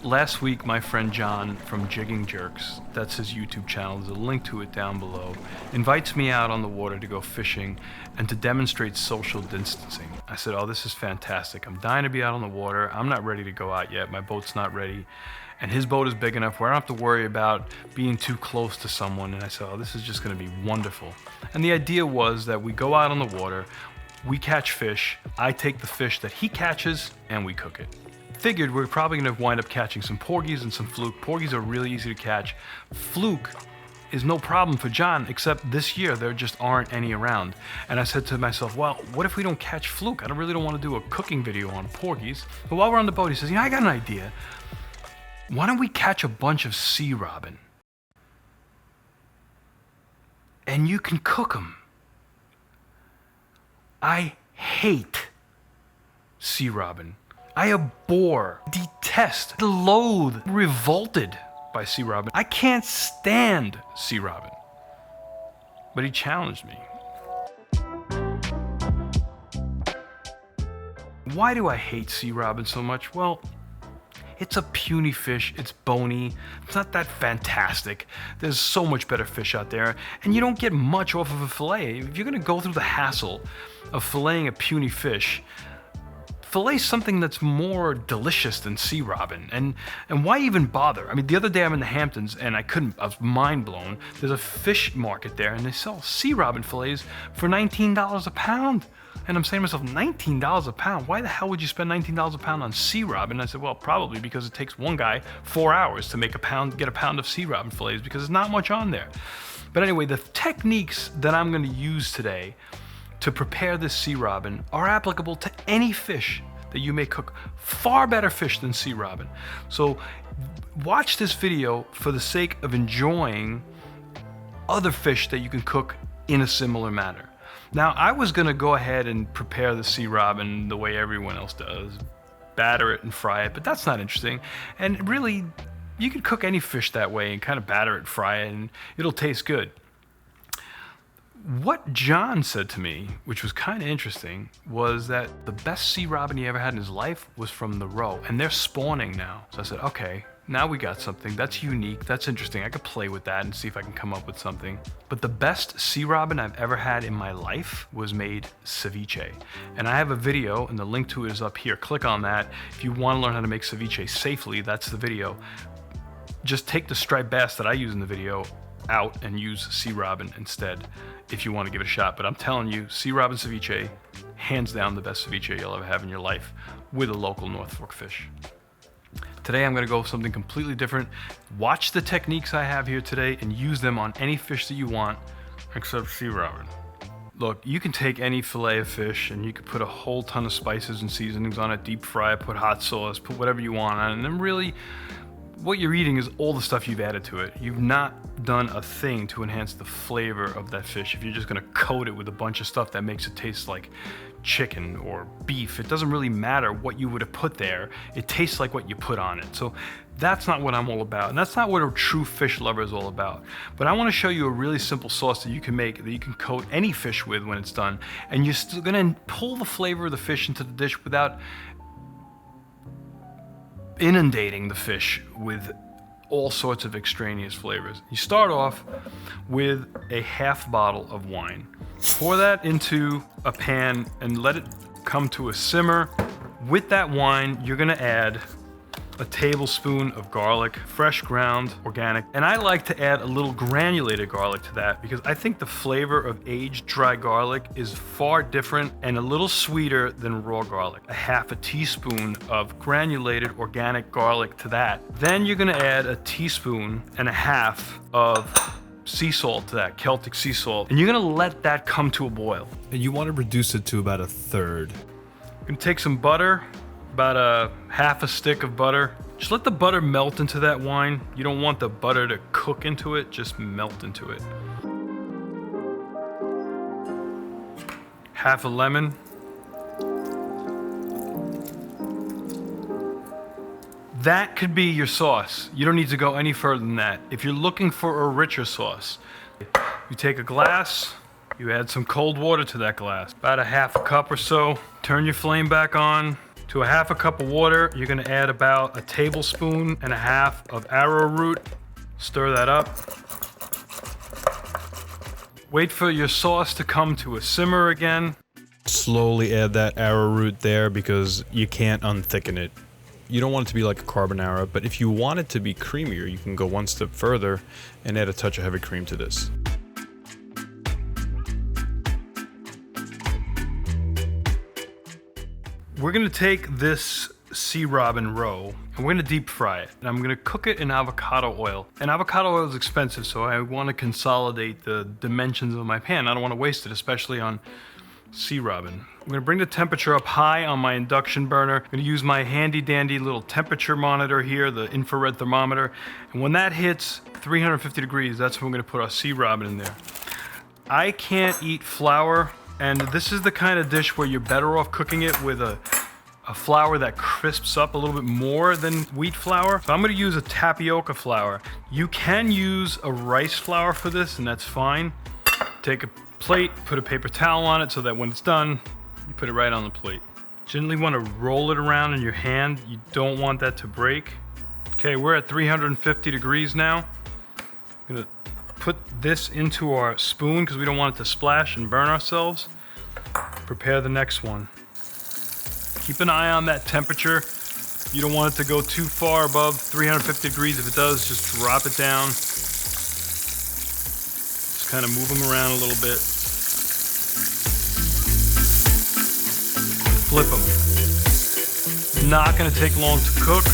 Last week, my friend John from Jigging Jerks, that's his YouTube channel, there's a link to it down below, invites me out on the water to go fishing and to demonstrate social distancing. I said, oh, this is fantastic. I'm dying to be out on the water. I'm not ready to go out yet. My boat's not ready. And his boat is big enough where I don't have to worry about being too close to someone. And I said, oh, this is just gonna be wonderful. And the idea was that we go out on the water, we catch fish, I take the fish that he catches, and we cook it. Figured we're probably gonna wind up catching some porgies and some fluke. Porgies are really easy to catch. Fluke is no problem for John, except this year there just aren't any around. And I said to myself, well, what if we don't catch fluke? I really don't want to do a cooking video on porgies. But while we're on the boat, he says, I got an idea. Why don't we catch a bunch of sea robin? And you can cook them. I hate sea robin. I abhor, detest, loathe, revolted by sea robin. I can't stand sea robin. But he challenged me. Why do I hate sea robin so much? Well, it's a puny fish, it's bony, it's not that fantastic. There's so much better fish out there, and you don't get much off of a fillet. If you're gonna go through the hassle of filleting a puny fish, fillet something that's more delicious than sea robin. And why even bother? I mean, the other day I'm in the Hamptons and I was mind blown. There's a fish market there and they sell sea robin fillets for $19 a pound. And I'm saying to myself, $19 a pound? Why the hell would you spend $19 a pound on sea robin? And I said, well, probably because it takes one guy 4 hours to get a pound of sea robin fillets because there's not much on there. But anyway, the techniques that I'm gonna use today to prepare this sea robin are applicable to any fish that you may cook. Far better fish than sea robin. So watch this video for the sake of enjoying other fish that you can cook in a similar manner. Now, I was gonna go ahead and prepare the sea robin the way everyone else does, batter it and fry it, but that's not interesting. And really, you can cook any fish that way and kind of batter it, fry it, and it'll taste good. What John said to me, which was kind of interesting, was that the best sea robin he ever had in his life was from the roe, and they're spawning now. So I said, okay, now we got something. That's unique, that's interesting. I could play with that and see if I can come up with something. But the best sea robin I've ever had in my life was made ceviche. And I have a video, and the link to it is up here. Click on that. If you want to learn how to make ceviche safely, that's the video. Just take the striped bass that I use in the video out and use sea robin instead if you want to give it a shot. But I'm telling you, sea robin ceviche, hands down the best ceviche you'll ever have in your life with a local North Fork fish. Today I'm going to go with something completely different. Watch the techniques I have here today and use them on any fish that you want except sea robin. Look, you can take any fillet of fish and you can put a whole ton of spices and seasonings on it, deep fry it, put hot sauce, put whatever you want on it, and then really what you're eating is all the stuff you've added to it. You've not done a thing to enhance the flavor of that fish. If you're just gonna coat it with a bunch of stuff that makes it taste like chicken or beef, it doesn't really matter what you would have put there. It tastes like what you put on it. So that's not what I'm all about. And that's not what a true fish lover is all about. But I wanna show you a really simple sauce that you can make, that you can coat any fish with when it's done. And you're still gonna pull the flavor of the fish into the dish without inundating the fish with all sorts of extraneous flavors. You start off with a half bottle of wine. Pour that into a pan and let it come to a simmer. With that wine, you're gonna add a tablespoon of garlic, fresh ground, organic. And I like to add a little granulated garlic to that because I think the flavor of aged dry garlic is far different and a little sweeter than raw garlic. A half a teaspoon of granulated organic garlic to that. Then you're gonna add a teaspoon and a half of sea salt to that, Celtic sea salt. And you're gonna let that come to a boil. And you want to reduce it to about a third. You're gonna take some butter, about a half a stick of butter. Just let the butter melt into that wine. You don't want the butter to cook into it, just melt into it. Half a lemon. That could be your sauce. You don't need to go any further than that. If you're looking for a richer sauce, you take a glass, you add some cold water to that glass, about a half a cup or so. Turn your flame back on, To a half a cup of water, you're gonna add about a tablespoon and a half of arrowroot. Stir that up. Wait for your sauce to come to a simmer again. Slowly add that arrowroot there because you can't unthicken it. You don't want it to be like a carbonara, but if you want it to be creamier, you can go one step further and add a touch of heavy cream to this. We're gonna take this sea robin roe and we're gonna deep fry it. And I'm gonna cook it in avocado oil. And avocado oil is expensive, so I wanna consolidate the dimensions of my pan. I don't wanna waste it, especially on sea robin. I'm gonna bring the temperature up high on my induction burner. I'm gonna use my handy dandy little temperature monitor here, the infrared thermometer. And when that hits 350 degrees, that's when we're gonna put our sea robin in there. I can't eat flour, and this is the kind of dish where you're better off cooking it with a flour that crisps up a little bit more than wheat flour. So I'm gonna use a tapioca flour. You can use a rice flour for this, and that's fine. Take a plate, put a paper towel on it so that when it's done, you put it right on the plate. Gently want to roll it around in your hand. You don't want that to break. Okay, we're at 350 degrees now. I'm gonna put this into our spoon because we don't want it to splash and burn ourselves. Prepare the next one. Keep an eye on that temperature. You don't want it to go too far above 350 degrees. If it does, just drop it down. Just kind of move them around a little bit. Flip them. Not going to take long to cook.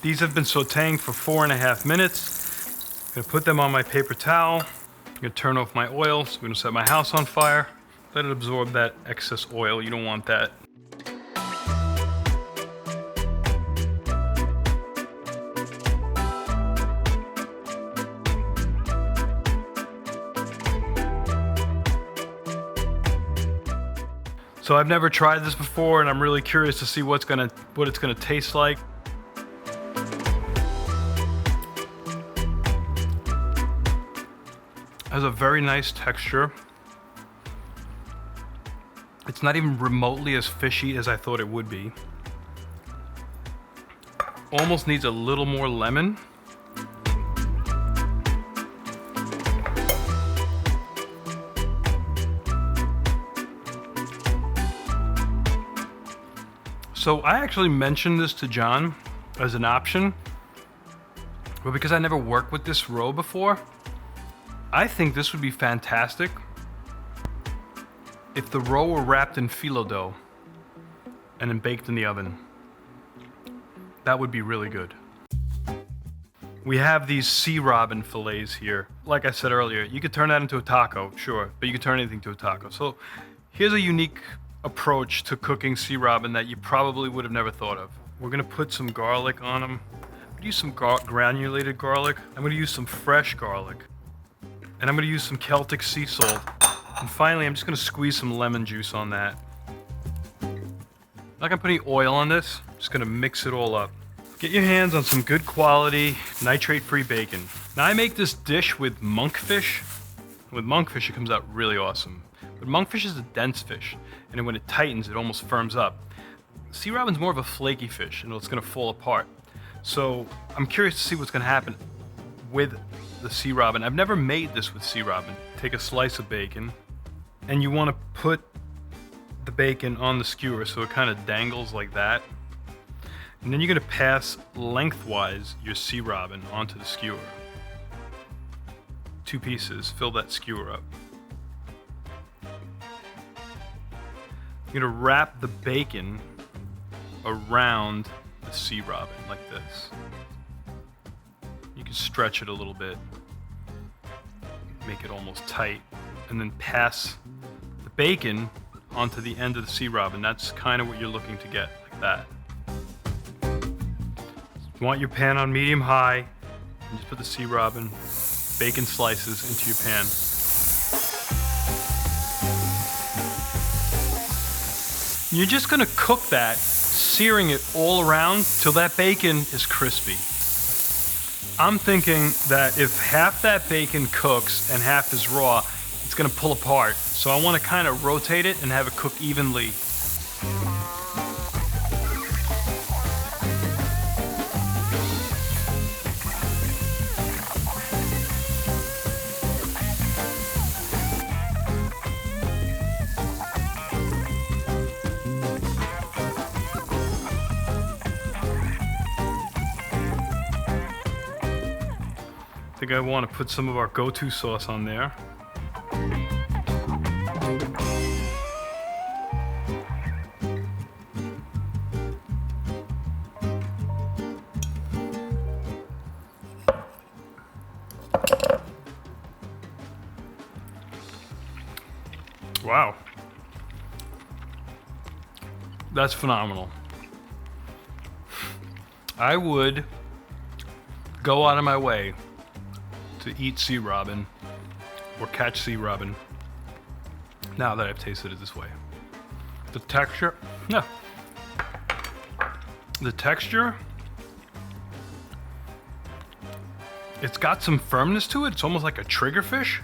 These have been sauteing for 4.5 minutes. I'm gonna put them on my paper towel. I'm gonna turn off my oil, so I'm gonna set my house on fire. Let it absorb that excess oil, you don't want that. So I've never tried this before, and I'm really curious to see what it's gonna taste like. Has a very nice texture. It's not even remotely as fishy as I thought it would be. Almost needs a little more lemon. So I actually mentioned this to John as an option, but because I never worked with this roe before, I think this would be fantastic if the roe were wrapped in phyllo dough and then baked in the oven. That would be really good. We have these sea robin fillets here. Like I said earlier, you could turn that into a taco, sure, but you could turn anything into a taco. So here's a unique approach to cooking sea robin that you probably would have never thought of. We're gonna put some garlic on them. I'm gonna use some granulated garlic. I'm gonna use some fresh garlic. And I'm gonna use some Celtic sea salt. And finally, I'm just gonna squeeze some lemon juice on that. I'm not gonna put any oil on this. I'm just gonna mix it all up. Get your hands on some good quality, nitrate-free bacon. Now I make this dish with monkfish. With monkfish, it comes out really awesome. But monkfish is a dense fish, and when it tightens, it almost firms up. Sea robin's more of a flaky fish, and it's gonna fall apart. So I'm curious to see what's gonna happen with the sea robin. I've never made this with sea robin. Take a slice of bacon, and you want to put the bacon on the skewer so it kind of dangles like that. And then you're going to pass lengthwise your sea robin onto the skewer. 2 pieces, fill that skewer up. You're going to wrap the bacon around the sea robin like this. You can stretch it a little bit, make it almost tight, and then pass the bacon onto the end of the sea robin. That's kind of what you're looking to get, like that. You want your pan on medium high, and just put the sea robin, bacon slices into your pan. You're just gonna cook that searing it all around till that bacon is crispy. I'm thinking that if half that bacon cooks and half is raw, it's gonna pull apart. So I wanna kind of rotate it and have it cook evenly. I think I want to put some of our go-to sauce on there. Wow. That's phenomenal. I would go out of my way to eat sea robin or catch sea robin now that I've tasted it this way. The texture, no. The texture, it's got some firmness to it. It's almost like a triggerfish.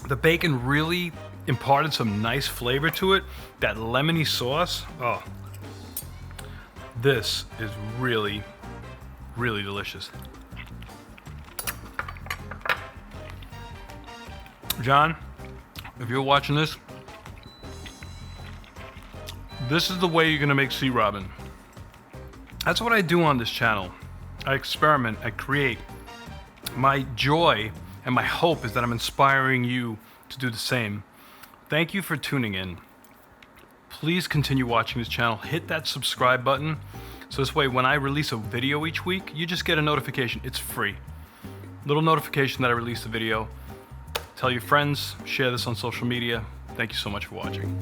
The bacon really imparted some nice flavor to it. That lemony sauce, oh. This is really, really delicious. John, if you're watching this, this is the way you're gonna make sea robin. That's what I do on this channel. I experiment, I create. My joy and my hope is that I'm inspiring you to do the same. Thank you for tuning in. Please continue watching this channel. Hit that subscribe button. So this way, when I release a video each week, you just get a notification. It's free. Little notification that I released a video. Tell your friends, share this on social media. Thank you so much for watching.